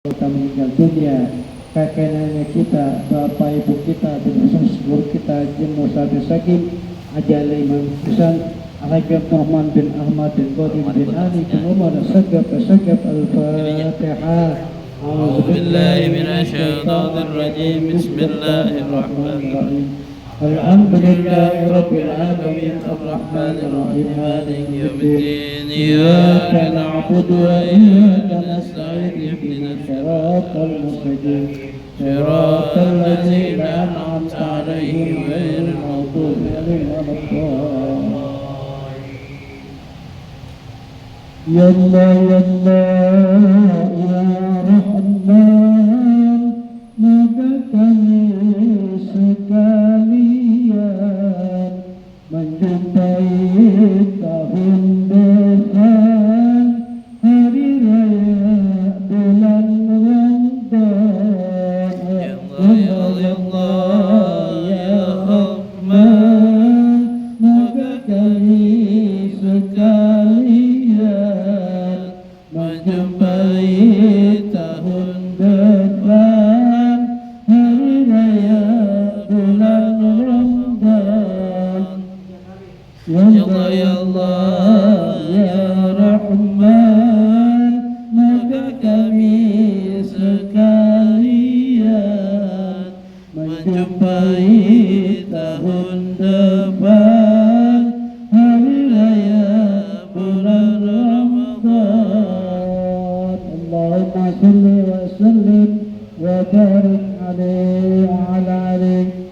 kita meninggal dunia, kakek nenek kita, bapak ibu kita, dan seluruh kita, jemaah sahabat sakin, ajal Imam Husain, Alhaji Abdurrahman bin Ahmad bin Qadim bin Ali bin Umar Sagab Al-Fatihah. أعوذ بالله من الشيطان الرجيم بسم الله الرحمن الرحيم الحمد لله رب العالمين الرحمن الرحيم مالك يوم الدين إياك نعبد وإياك نستعين اهدنا الصراط المستقيم صراط الذين أنعمت عليهم غير المغضوب عليهم ولا الضالين يا الله يا الله يا Rahman, moga kami sekalian menjumpai tahun depan, hari raya bulan Ramadan. Ya Allah ya Rahman, moga kami sekalian menjumpai tahun depan, hari raya bulan Ramadan. Ya Allah ya Allah ya Rahman, moga kami sekalian menjumpai tahun depan, hari raya bulan Ramadan. Allahumma salli wa sallim wa barik alaihi wa ala alihi.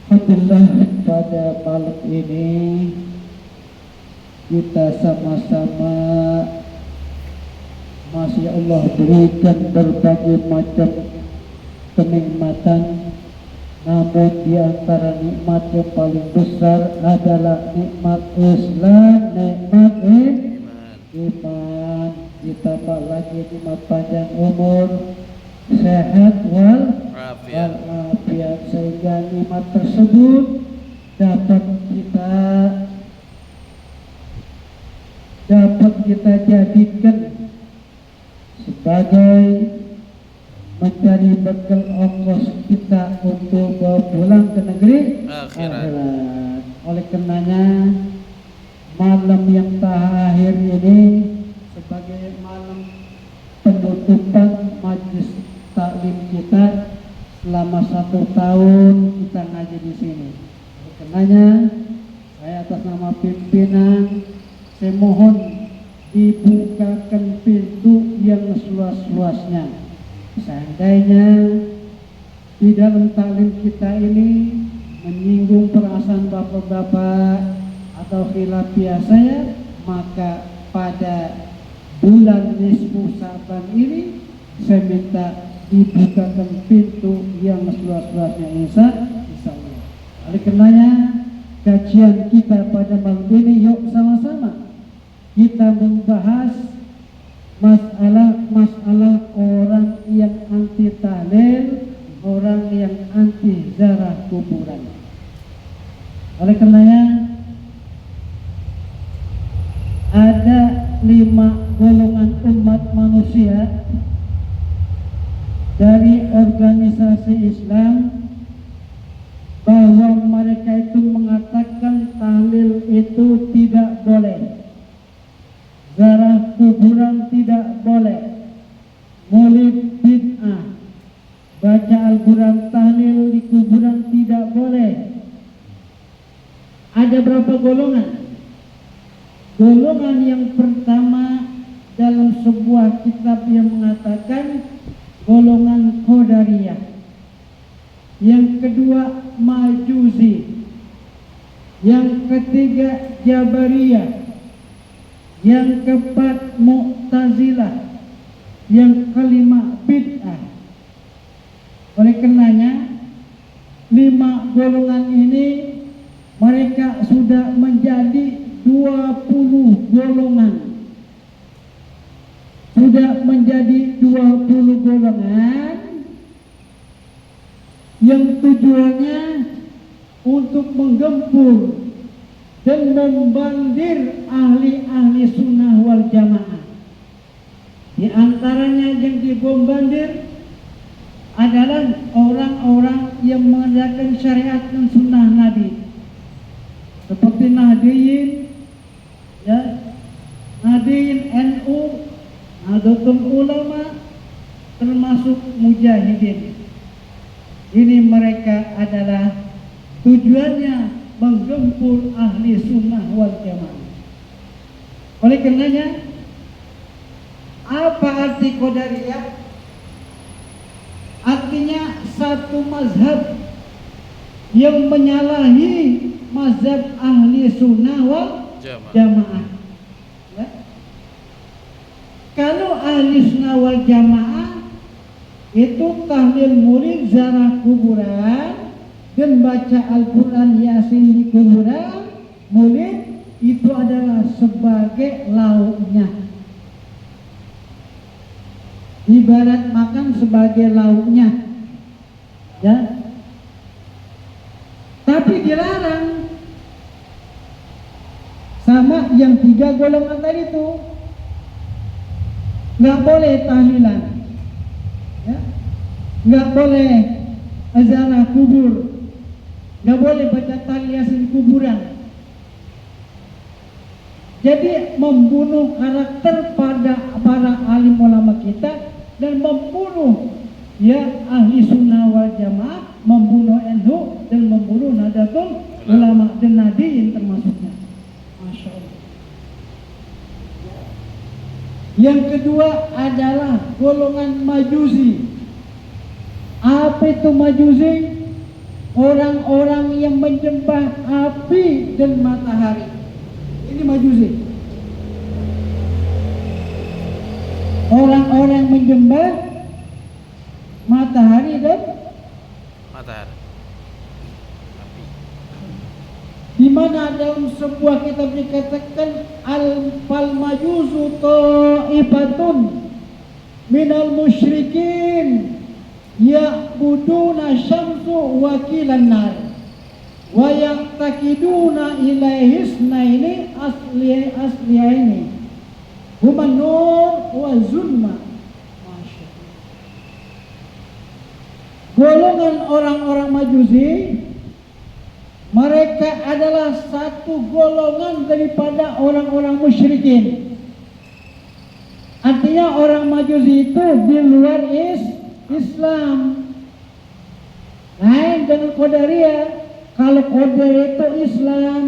Alhamdulillah, pada malam ini kita sama-sama masih Allah berikan berbagai macam kenikmatan, namun di antara nikmat yang paling besar adalah nikmat Islam, nikmat iman, ditambah lagi nikmat panjang umur, sehat walafiat, sehingga nikmat tersebut dapat kita jadikan sebagai mencari bekal ongkos kita untuk pulang ke negeri akhirat. Oleh karenanya malam yang terakhir ini sebagai malam penutupan majelis taklim kita selama 1 tahun kita ngaji di sini. Oleh karenanya saya atas nama pimpinan saya mohon dibukakan pintu yang seluas-luasnya. Seandainya di dalam taklim kita ini menyinggung perasaan bapak-bapak atau khilafiyah saya, maka pada bulan nisfu Sa'ban ini saya minta dibukakan pintu yang seluas-luasnya insya Allah. Oleh karenanya kajian kita pada malam ini, yuk sama-sama kita membahas masalah orang yang anti tahlil, orang yang anti ziarah kuburan. Oleh karenanya ada 5 golongan umat manusia dari organisasi Islam bahwa mereka itu mengatakan tahlil itu tidak boleh, ziarah kuburan tidak boleh, maulid bid'ah, baca Al-Quran tahlil di kuburan tidak boleh. Ada berapa golongan? Golongan yang pertama dalam sebuah kitab yang mengatakan golongan Qadariyah, yang kedua Majusi, yang ketiga Jabariyah, yang keempat Mu'tazilah, yang kelima bid'ah. Oleh karenanya 5 golongan ini mereka sudah menjadi 20 golongan. Sudah menjadi 20 golongan yang tujuannya untuk menggempur dan membandir ahli-ahli sunnah wal jamaah Di antaranya yang dibombardir adalah orang-orang yang mengerjakan syariat dan sunnah Nabi, seperti Nahdiyin, ya, Nahdiyin NU, Nahdlatul Ulama, termasuk Mujahidin. Ini mereka adalah tujuannya menggempur ahli sunnah wal jamaah. Oleh karenanya, apa arti Qadariyah? Artinya satu mazhab yang menyalahi mazhab ahli sunnah wal jamaah. Ya. Kalau ahli sunnah wal jamaah itu tahlil murid ziarah kuburan dan baca Al-Quran Yasin di kuburan murid, itu adalah sebagai lauknya, ibarat makan sebagai lauknya, ya. Tapi dilarang sama yang 3 golongan tadi itu. Nggak boleh tahlilan, ya. Nggak boleh ziarah kubur, nggak boleh baca tahlil Yasin kuburan. Jadi membunuh karakter pada para alim ulama kita dan membunuh, ya, ahli sunnah wal jamaah, membunuh NU dan membunuh Nahdlatul Ulama dan Nahdiyin termasuknya. Masya Allah. Yang kedua adalah golongan Majusi. Apa itu Majusi? Orang-orang yang menyembah api dan matahari. Ini Majusi. Orang-orang menyembah matahari dan Matahari. di mana dalam sebuah kitab dikatakan al-fal majusu ta'ifatun minal musyrikin ya'buduna syamsu wakilan nar wa yaqtakiduna ilaihi isnaini asliyaini huma nur wa zulma. Golongan orang-orang Majusi, mereka adalah satu golongan daripada orang-orang musyrikin. Artinya orang Majusi itu di luar Islam. Lain dengan Qadariyah. Kalau Qadariyah itu Islam,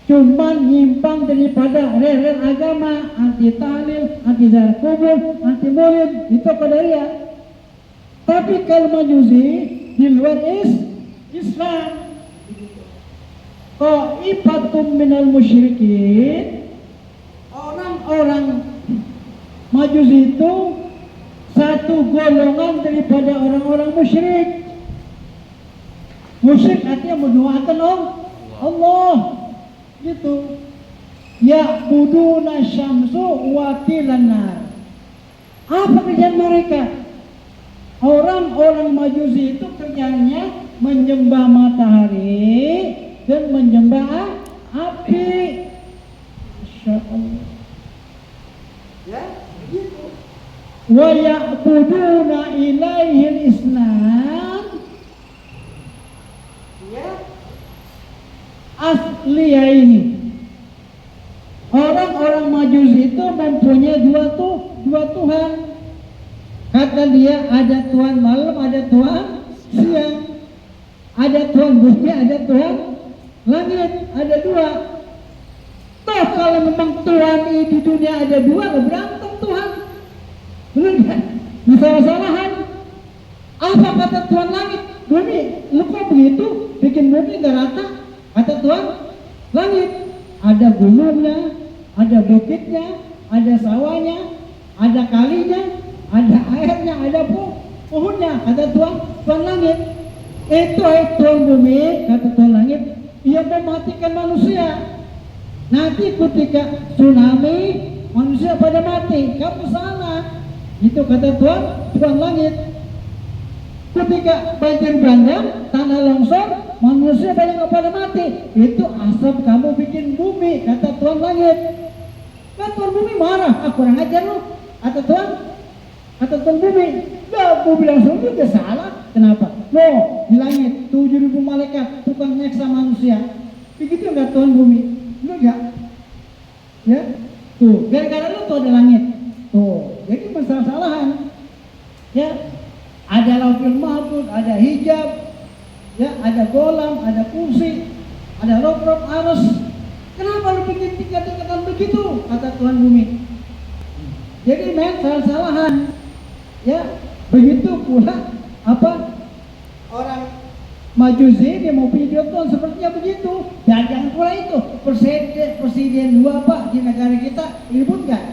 cuman nyimpang daripada rel-rel agama, anti tahlil, anti ziarah kubur, anti maulid, itu Qadariyah. Tapi kalau Majusi di luar Islam, ta'ifatum minal musyrikin, orang-orang Majusi itu satu golongan daripada orang-orang musyrik. Musyrik artinya mendoakan Allah, gitu. Ya'buduna syamsu wakilan nar. Apa kerjaan mereka? Orang-orang Majusi itu kerjanya menyembah matahari dan menyembah api. Masya Allah. Ya, begitu. Wa ya'buduna ilaihil isnan, ya, asliya ini. Orang-orang Majusi itu mempunyai dua Tuhan. Kata dia, ada Tuhan malam, ada Tuhan siang, ada Tuhan bumi, ada Tuhan langit, ada 2. Toh kalau memang Tuhan di dunia ada 2, berantem Tuhan, benar kan? Masalah-salahan. Apa kata Tuhan langit? Bumi, lu kok begitu? Bikin bumi gak rata? Kata Tuhan langit, ada gunungnya, ada bukitnya, ada sawahnya, ada kalinya, ada airnya, ada pohonnya. Kata Tuhan langit. Itu Tuhan bumi, kata Tuhan langit, ia mematikan manusia. Nanti ketika tsunami, manusia pada mati. Kamu salah. Itu kata Tuhan langit. Ketika banjir bandang, tanah longsor, manusia banyak pada mati. Itu asap kamu bikin bumi, kata Tuhan langit. Kan Tuhan bumi marah, kurang ajar lu. Atau Tuhan bumi, ya gue bilang semua dia salah. Kenapa? Loh, di langit 7.000 malaikat tukang nyeksa manusia. Begitu enggak Tuhan bumi? Enggak. Ya, tuh, gara-gara lu tuh ada langit. Tuh, jadi masalah-salahan. Ya, ada lauhul mahfuz, ada hijab, ya, ada golam, ada kursi, ada rob-rob arus. Kenapa lu bikin tingkat-tingkatan begitu? Kata Tuhan bumi. Jadi salah-salahan. Ya, begitu pula orang Majusi dia mau video Tuhan sepertinya begitu. Dan jangan pula itu presiden dua di negara kita ribut nggak?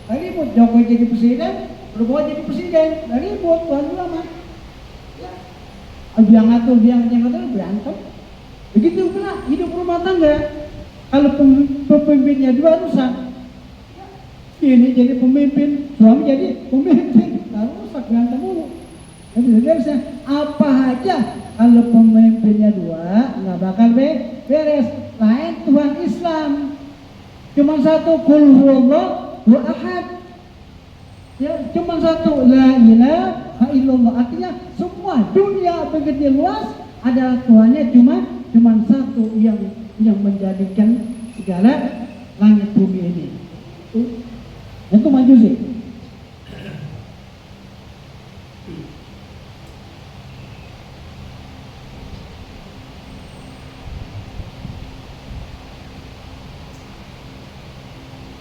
Ribut. Jokowi jadi presiden, Prabowo jadi presiden, ribut Tuhan dua mah. Ya. Dia ngatur berantem. Begitu pula hidup rumah tangga. Kalau pemimpinnya dua rusak. Ini jadi pemimpin, suami jadi pemimpin, lalu rusak berantem mulu. Jadi apa aja kalau pemimpinnya dua nggak bakal beres. Lain Tuhan Islam cuma satu, qul huwallahu ahad. Ya, cuma satu, la ilaha illallah. Artinya semua dunia begitu luas adalah Tuhannya cuma satu yang menjadikan segala langit bumi ini. Itu Majusi.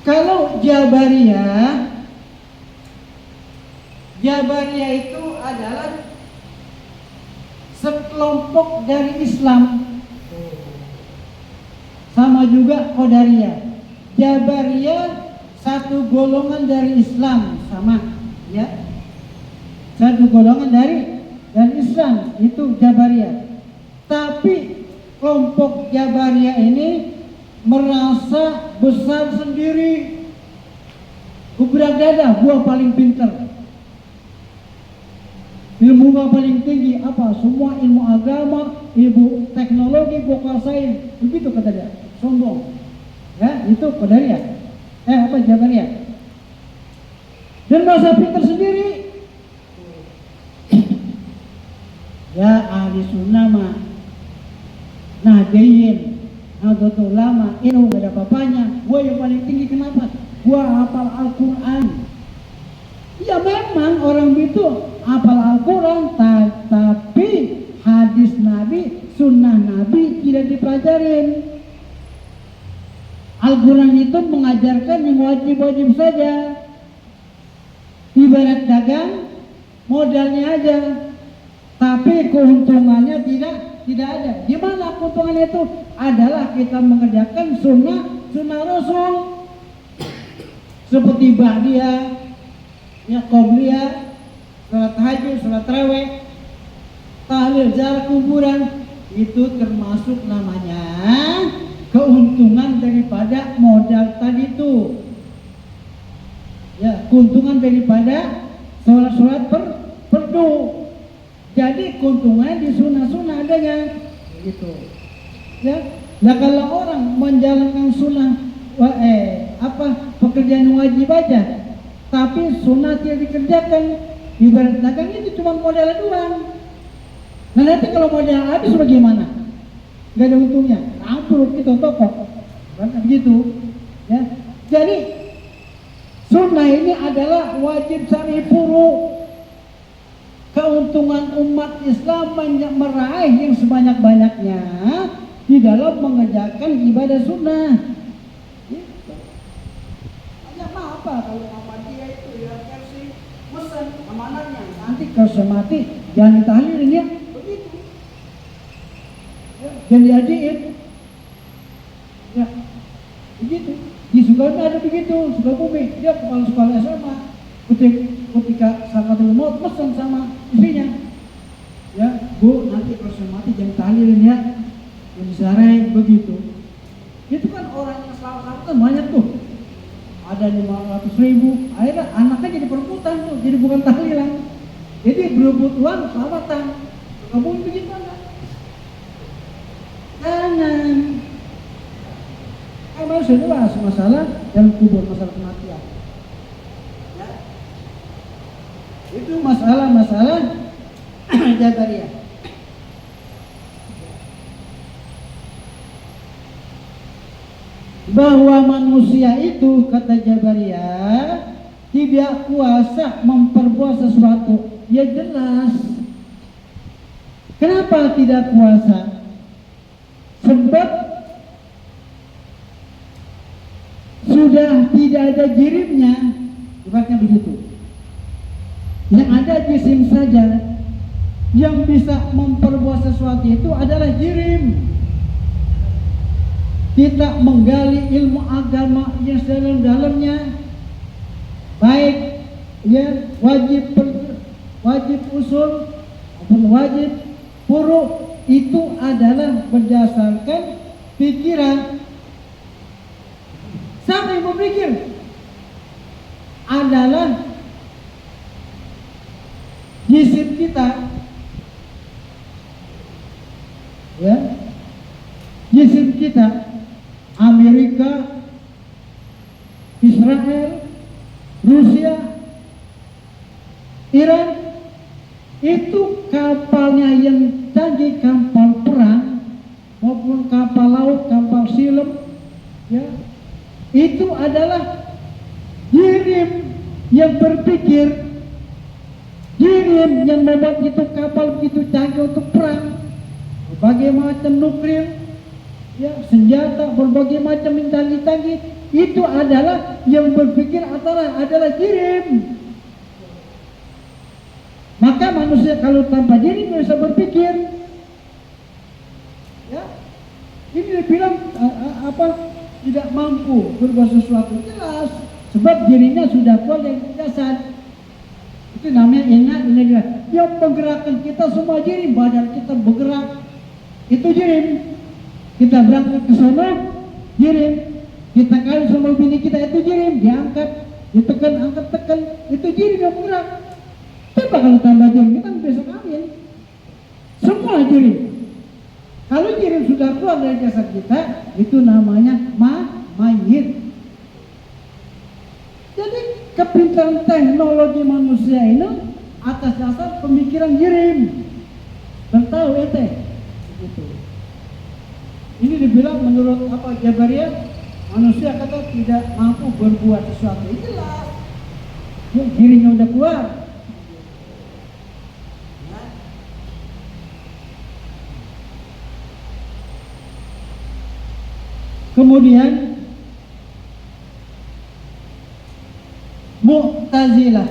Kalau Jabariyah itu adalah sekelompok dari Islam. Sama juga Qadariyah. Jabariyah satu golongan dari Islam, sama, ya. Satu golongan dari Islam itu Jabariyah. Tapi kelompok Jabariyah ini merasa besar sendiri. Gebrak dada, gua paling pintar. Ilmu gua paling tinggi, semua ilmu agama, ilmu teknologi gua kuasain. Begitu kata dia, sombong. Ya, itu Qadariyah. Jabariyah. Dan merasa pintar sendiri. Ya ahli sunnah mah Nahdiyin, Nahdlatul Ulama, ini gak ada apa-apanya. Gua yang paling tinggi, kenapa? Gua hafal Al-Quran. Ya memang orang itu hafal Al-Quran, tapi hadis Nabi, sunnah Nabi tidak dipelajarin. Al-Quran itu mengajarkan yang wajib-wajib saja. Ibarat dagang, modalnya aja, tapi keuntungannya tidak ada. Gimana keuntungannya itu? Adalah kita mengerjakan sunnah Rasul. Seperti ba'diyah, qobliyah, salat tahajud, salat tarawih, tahlil, ziarah kuburan, itu termasuk namanya keuntungan daripada modal tadi itu. Ya, keuntungan daripada sholat perdu. Jadi keuntungannya di sunnah adanya, gitu. Ya, kalau orang menjalankan sunnah, pekerjaan wajib aja, tapi sunnah tidak dikerjakan, ibarat dagang itu cuma modal doang. Nah nanti kalau modal habis bagaimana? Gak ada untungnya, ambruk kita toko, kan begitu. Ya, jadi sunnah ini adalah wajib syar'i furu'. Keuntungan umat Islam meraih yang sebanyak-banyaknya di dalam mengerjakan ibadah sunnah. Gitu. Hanya apa kalau Muhammadiyah itu ya versi mesen amanahnya, nanti kalau mati jangan ditahlilin ya, begitu. Ya, jangan diajiin. Ya, begitu. Di Sukabumi ada begitu, Sukabumi dia kepala sekolah SMA. Ketika sakaratul maut pesan sama istrinya, ya Bu, nanti kalau saya mati jangan tahlilin ya, yang disarai, begitu. Itu kan orang yang selawatan banyak tuh, ada 500.000. Akhirnya anaknya jadi perebutan tuh, jadi bukan tahlilan, jadi berebut uang selawatan. Kamu begitu enggak? Jangan. manusia itu bahas masalah dalam kubur, masalah kematian. Ya. Itu masalah-masalah Jabariyah. Bahwa manusia itu, kata Jabariyah, tidak kuasa memperbuat sesuatu. Ya jelas. Kenapa tidak kuasa? Sebab sudah tidak ada jirimnya, ibaratnya begitu. Yang ada jisim saja. Yang bisa memperbuat sesuatu itu adalah jirim. Kita menggali ilmu agama yang sedalam-dalamnya, baik ya wajib usul maupun wajib furu, itu adalah berdasarkan pikiran. Siapa yang berpikir? Adalah jisim kita, ya, jisim kita. Amerika, Israel, Rusia, Iran, itu kapalnya yang canggih, kapal perang maupun kapal laut, kapal silem, ya, itu adalah jirim yang berpikir, jirim yang membuat itu kapal begitu canggih untuk perang, berbagai macam nuklir, ya, senjata berbagai macam yang canggih-canggih, itu adalah yang berpikir adalah jirim. Maka manusia kalau tanpa jirim bisa berpikir. Ya, ini dibilang tidak mampu berbuat sesuatu, jelas. Sebab dirinya sudah kuat yang dasar. Itu namanya ingat. Yang menggerakkan kita semua jirim, badan kita bergerak, itu jirim. Kita berangkat ke sana, jirim. Kita kawin sama bini kita, itu jirim. Diangkat, ditekan, angkat, tekan, itu jirim yang bergerak. Coba kalau tambah jirim, kita bisa kawin. Semua jirim. Kalau jirim sudah keluar dari jasad kita, itu namanya mayit. Jadi kepintaran teknologi manusia ini atas dasar pemikiran jirim. Tahu ente? Begitu. Ini dibilang menurut Jabariyah, manusia kata tidak mampu berbuat sesuatu. Itu jelas. Ya, dirinya udah keluar. Ya. Kemudian Mu'tazilah.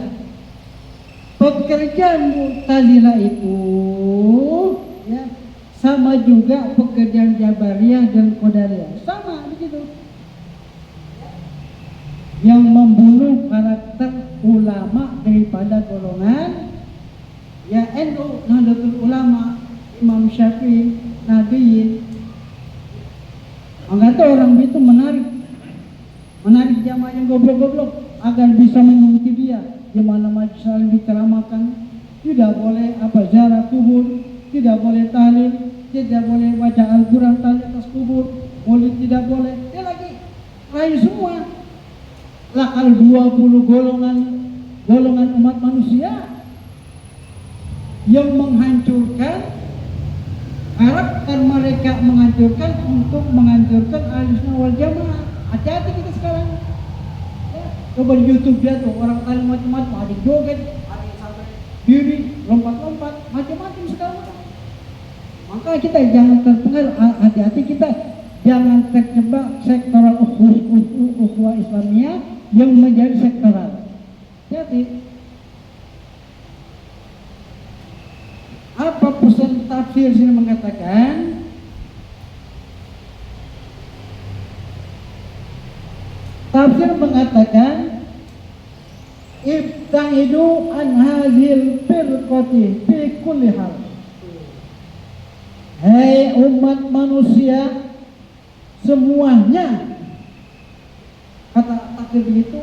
Pekerjaan Mu'tazilah itu, ya, sama juga pekerjaan Jabariyah dan Qadariyah, sama begitu. Yang membunuh karakter ulama daripada golongan, ya, NU, Nahdlatul Ulama, Imam Syafi'i, Nabiyin. Enggak tahu orang itu menarik jamaah yang goblok-goblok agar bisa mengikuti dia. Di mana majlis saling diceramakan, tidak boleh ziarah kubur, tidak boleh tahlil, tidak boleh baca Al-Quran di atas kubur, maulid tidak boleh. Dia lagi rayu semua. Lah kalau 20 golongan umat manusia yang menghancurkan karakter mereka, untuk menghancurkan Ahlussunnah wal Jamaah. Hati-hati kita sekarang. Ya, coba di YouTube dia tuh orang tahlil macam-macam, ada yang joget, ada yang sampai diri, lompat-lompat, macam-macam sekarang. Maka kita jangan terpengaruh, hati-hati kita jangan terjebak sektoral ukhuwah Islamiyah yang menjadi sektoral. Jadi apa pesan tafsir sini mengatakan? Tafsir mengatakan ibta'idu an hazil firqati fi kulli hal. Hai umat manusia semuanya, kata takdir begitu,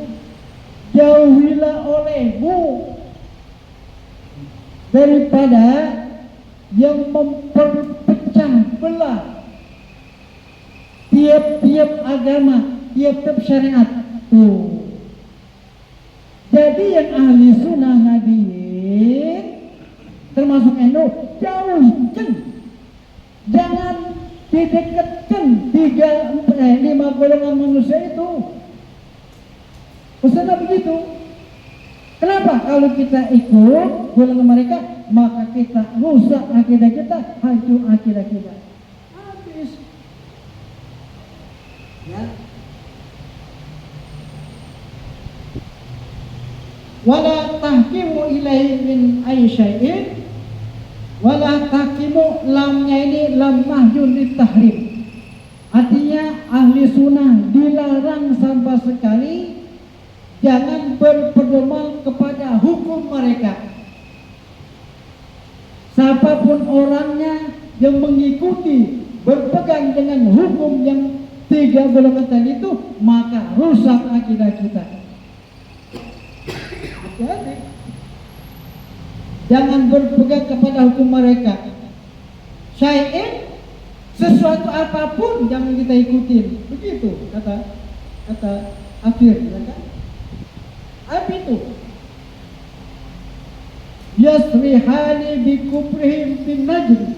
jauhilah olehmu daripada yang memperpecah belah tiap-tiap agama, tiap-tiap syariat. Tuh. Jadi yang ahli sunnah nadiyin termasuk Endo jauhkan, jangan didekatkan lima golongan manusia itu. Pesannya begitu. Kenapa? Kalau kita ikut golongan mereka, maka kita rusak akidah kita, hancur akidah kita. Habis. Ya. Wala tahkimu ilaihi min ayyi syai'in, wala tahkimu, lamnya ini lam mahyun litahrim. Artinya ahli sunnah dilarang sama sekali jangan berpedoman kepada hukum mereka. Siapapun orangnya yang mengikuti berpegang dengan hukum yang tiga golongan tadi itu, maka rusak akidah kita. Hati-hati. Jangan berpegang kepada hukum mereka. Syai'in, sesuatu apapun jangan kita ikutin. Begitu kata akhir, ya kan? Apa itu? Yasrihani bi kubrihim bin najm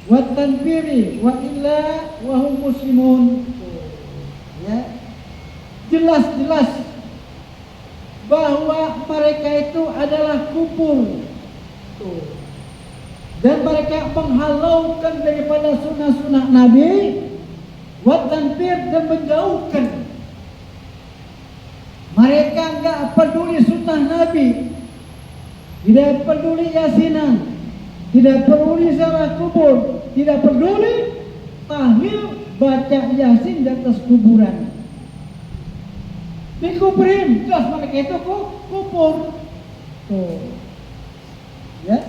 wa tanfiri wa illa wa hum muslimun. Ya. Jelas-jelas bahwa mereka itu adalah kufur. Dan mereka menghalaukan daripada sunnah-sunnah Nabi, wa tanfir, dan menjauhkan. Mereka enggak peduli sunnah Nabi, tidak peduli yasinan, tidak peduli ziarah kubur, tidak peduli tahlil baca yasin di atas kuburan. Dikuburin, jelas mereka itu kubur. Tuh. Ya.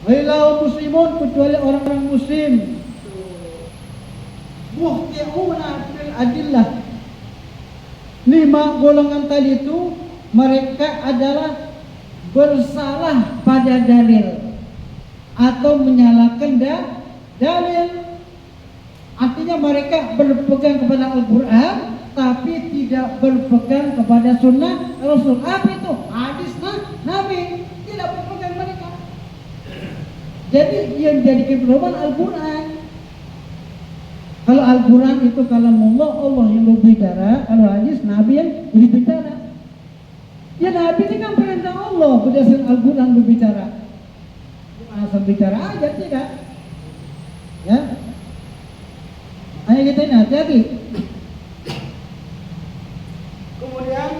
Wailau muslimun, kecuali orang-orang muslim. Muhti'una fil adillah. 5 golongan tadi itu mereka adalah bersalah pada dalil atau menyalahkan dalil. Artinya mereka berpegang kepada Al-Quran tapi tidak berpegang kepada sunnah Rasul. Apa itu? Hadis Nabi. Tidak berpegang mereka. Jadi yang jadikan pedoman Al-Quran. Kalau Al-Quran itu kalamullah, Allah yang berbicara. Kalau hadis Nabi yang berbicara. Ya Nabi ini kan perintah Allah berdasarkan Al-Quran berbicara. Asal bicara aja tidak. Ya. Ayo kita ini hati-hati. Kemudian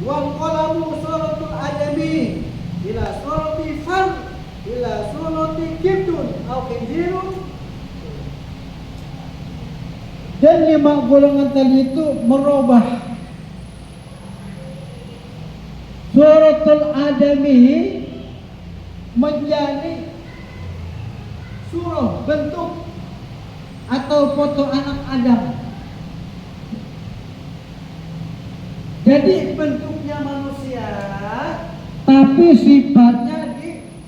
wal qalamu suratul adami ila surati far ila surati kibdun au kinjirun. Dan 5 golongan tadi itu merubah suratul adami menjadi surah, bentuk atau foto anak Adam. Jadi bentuknya manusia, tapi sifatnya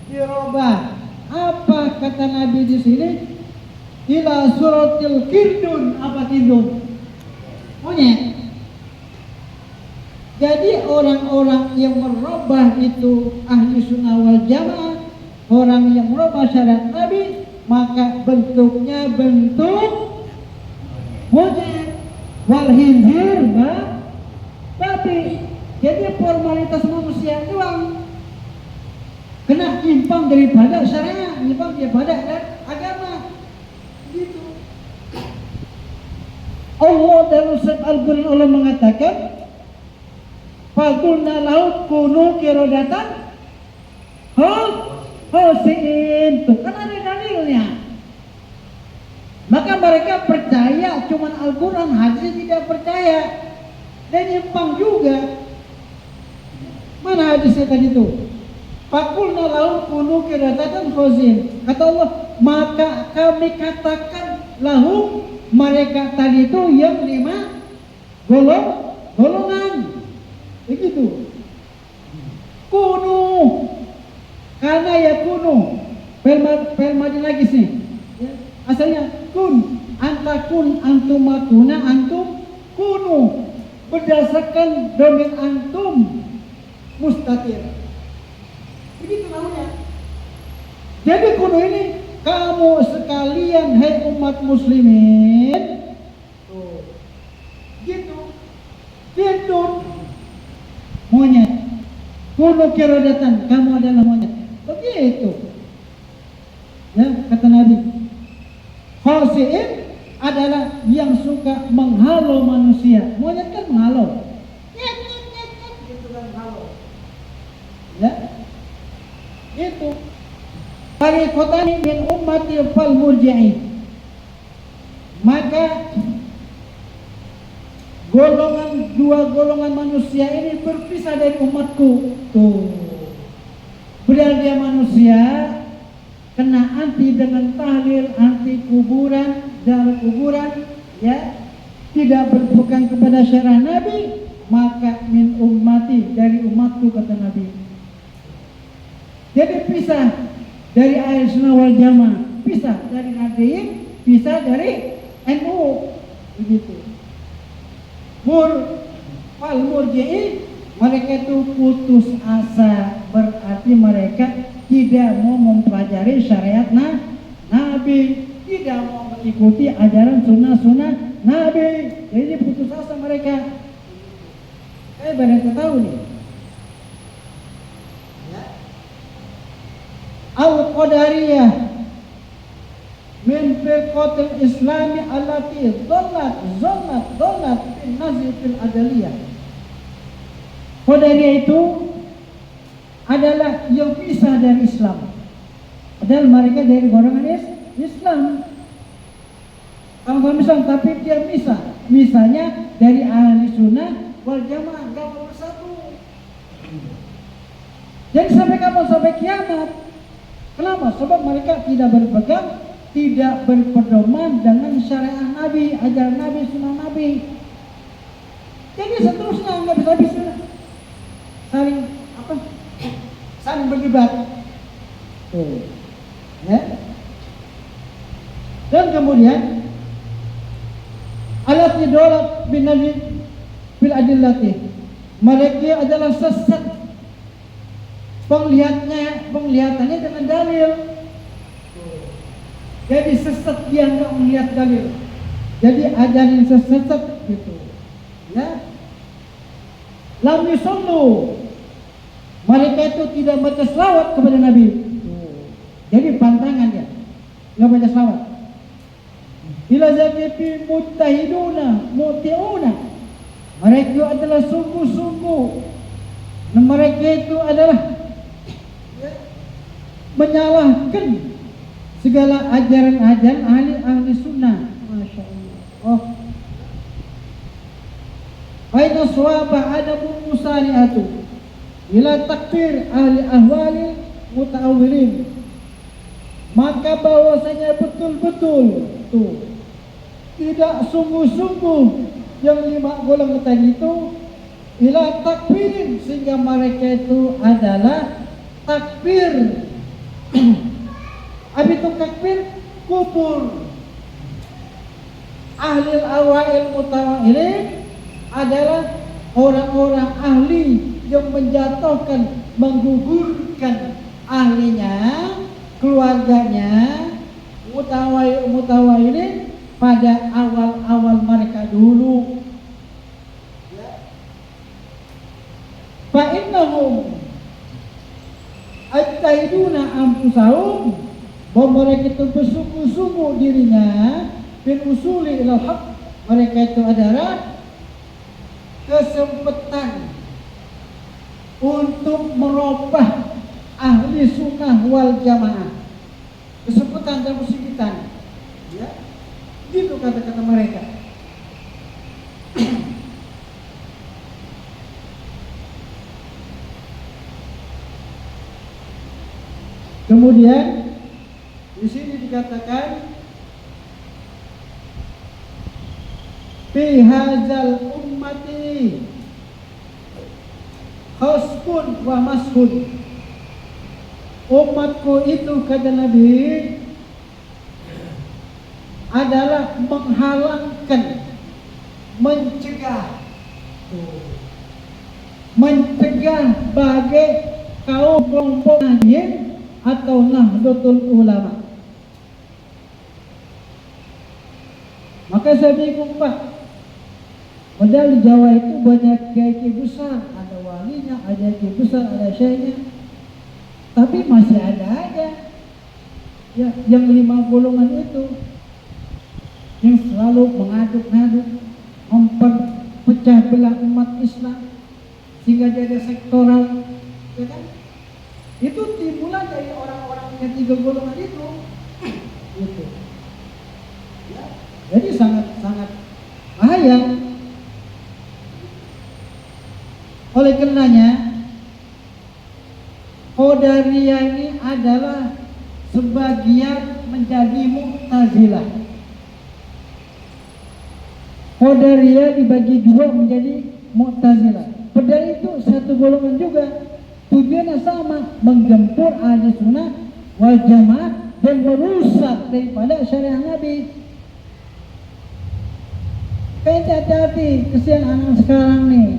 dirubah. Apa kata Nabi di sini? Ila suratil kirdun. Apa kirdun? Monyet. Jadi orang-orang yang merubah itu ahli sunnah wal jamaah, orang yang merubah syariat Nabi, maka bentuknya bentuk monyet, wal hinzir, babi. Jadi formalitas manusia doang, kena nyimpang daripada syariat, nyimpang daripada agama. Gitu. Allah dalam surat Al-Quran Allah mengatakan, Fakulna laut kunu kirodatan Hosin. Tuh kan ada dalilnya. Maka mereka percaya cuman Al-Quran, hadis tidak percaya. Dan nyimpang juga. Mana hadisnya tadi itu? Fakulna laut kunu kirodatan Hosin. Kata Allah, maka kami katakan lahu, mereka tadi itu yang 5 golongan. Begitu. Kunu, karena ya kunu, pelmadi lagi sih. Ya, asalnya kun, takun antum makuna antum kunu, berdasarkan domain antum mustatir. Begitu namanya. Jadi kunu ini kamu sekalian, hai umat muslimin, tuh, gitu, tidur monyet, kunu kiradatan, kamu adalah monyet, begitu. Ya, kata Nabi. Khasi'in adalah yang suka menghalau manusia. Monyet kan menghalau. Nyet, nyet, nyet, nyet, gitu kan menghalau. Ya, itu. Tariqatani min ummati fal murji'i. Maka dua golongan manusia ini berpisah dari umatku. Tuh. Padahal dia manusia, kena anti dengan tahlil, anti kuburan, dalam kuburan, ya, tidak berpegang kepada syariat Nabi, maka min ummati, dari umatku, kata Nabi. Jadi pisah dari Ahlussunnah wal Jamaah, pisah dari Nahdliyin, pisah dari NU, begitu. Fal murji'i, mereka itu putus asa, berarti mereka tidak mau mempelajari syariat Nabi, tidak mau mengikuti ajaran sunnah-sunnah Nabi. Jadi putus asa mereka. Kayak banyak tahu nih. Ya. Al-Qadariyah min firqatil Islami allati dhallat fil nazil fil adaliyah. Qadariyah itu adalah yang pisah dari Islam. Padahal mereka dari golongan Islam. Kalau Islam, tapi dia misah. Misalnya dari ahli sunnah wal jamaah, gak mau bersatu. Jadi sampai kapan? Sampai kiamat. Kenapa? Sebab mereka tidak berpegang, tidak berpedoman dengan syariat Nabi, ajaran Nabi, sunnah Nabi. Jadi seterusnya nggak bisa habis. Saling berdebat. Tuh. Ya. Dan kemudian alat didolat binali bil adillati. Mereka adalah sesat. Penglihatannya dengan dalil. Jadi sesat dia nggak melihat dalil. Jadi ajaran sesat gitu. Ya. Lam yusallu. Mereka itu tidak baca selawat kepada Nabi. Jadi pantangan dia, nggak baca selawat. Ila zakifi mujtahiduna muti'una. Mereka adalah sungguh-sungguh. Mereka itu adalah menyalahkan segala ajaran-ajaran ahli sunnah. Masya Allah. Oh. Aina suwabah adamu musari'atu ila takfir ahli ahwali muta'awilin. Maka bahwasanya betul-betul tuh, tidak sungguh-sungguh yang 5 golongan tadi itu ila takfirin, sehingga mereka itu adalah takfir. Abi itu takfir kubur. Ahli awail muta'awilin adalah orang-orang ahli yang menjatuhkan, menggugurkan ahlinya, keluarganya, mutawailin pada awal-awal mereka dulu. Fa innahum ajtahiduna anfusahum, bahwa mereka itu bersungguh-sungguh dirinya bil usuli ilal haq. Mereka itu adalah kesempatan untuk merubah ahli sunnah wal jamaah, kesempatan dan kesulitan, ya, gitu kata-kata mereka. Kemudian di sini dikatakan fi hadzal ummati khasbun wa mashun. Umatku itu, kata Nabi, adalah menghalangkan, mencegah, mencegah bagi kaum kelompok Nahdien atau Nahdlatul Ulama. Maka saya bingung Pak, padahal di Jawa itu banyak kiai besar, ada walinya, ada kiai besar, ada syekhnya, tapi masih ada aja ya yang 5 golongan itu yang selalu mengaduk-aduk, memperpecah belah umat Islam sehingga jadi sektoral, ya kan? Itu timulan dari orang-orang yang 3 golongan itu, gitu. Ya, jadi sangat bahaya. Oleh karenanya, Qadariyah ini adalah sebagian menjadi Mu'tazilah. Qadariyah dibagi 2 menjadi Mu'tazilah. Padahal itu satu golongan juga. Tujuannya sama, menggempur ahli sunnah wal jamaah dan merusak daripada syariat Nabi. Kayak hati-hati, kesian anak sekarang nih,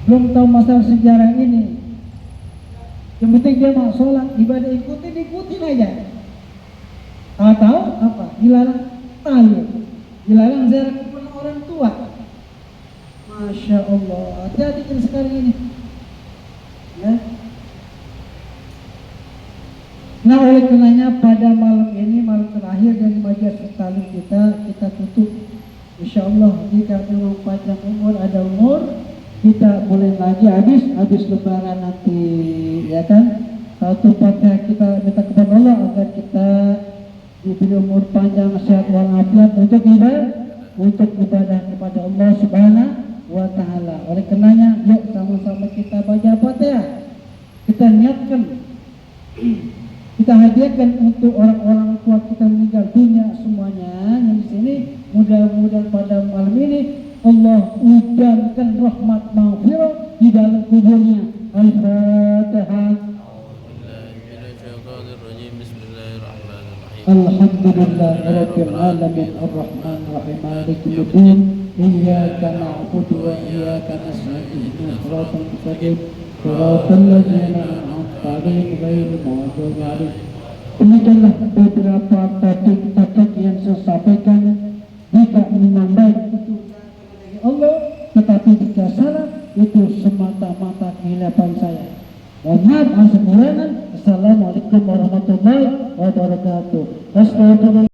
belum tahu masalah sejarah ini. Yang penting dia mau sholat, ibadah ikutin aja. Tahu apa? Dilarang tahlil, dilarang ziarah kepada orang tua. Masya Allah, hati-hati kan sekarang ini. Ya. Nah, oleh karenanya pada malam ini, malam terakhir dari majelis taklim kita tutup. Insya Allah jika memang panjang umur, ada umur, kita boleh lagi habis lebaran nanti, ya kan? Satu Fatihah kita minta kepada Allah agar kita diberi umur panjang, sehat walafiat untuk ibadah kepada Allah Subhanahu wa Ta'ala. Oleh karenanya, yuk sama-sama kita baca Fatihah. Kita niatkan, kita hadiahkan untuk orang-orang tua kita meninggal dunia semuanya yang di sini. Mudah-mudahan pada malam ini Allah ujankan rahmat maghfirah di dalam kuburnya. Al-Fatihah. Alhamdulillahirabbil alamin arrahmanir rahim maliki yaumiddin iyyaka na'budu wa iyyaka nasta'in ihdinas siratal mustaqim siratal ladzina an'amta 'alaihim ghairil maghdubi 'alaihim. Demikianlah beberapa topik yang saya sampaikan. Jika memang baik itu Allah, tetapi jika salah itu semata-mata kehilapan saya. Mohon maaf, Assalamualaikum warahmatullahi wabarakatuh.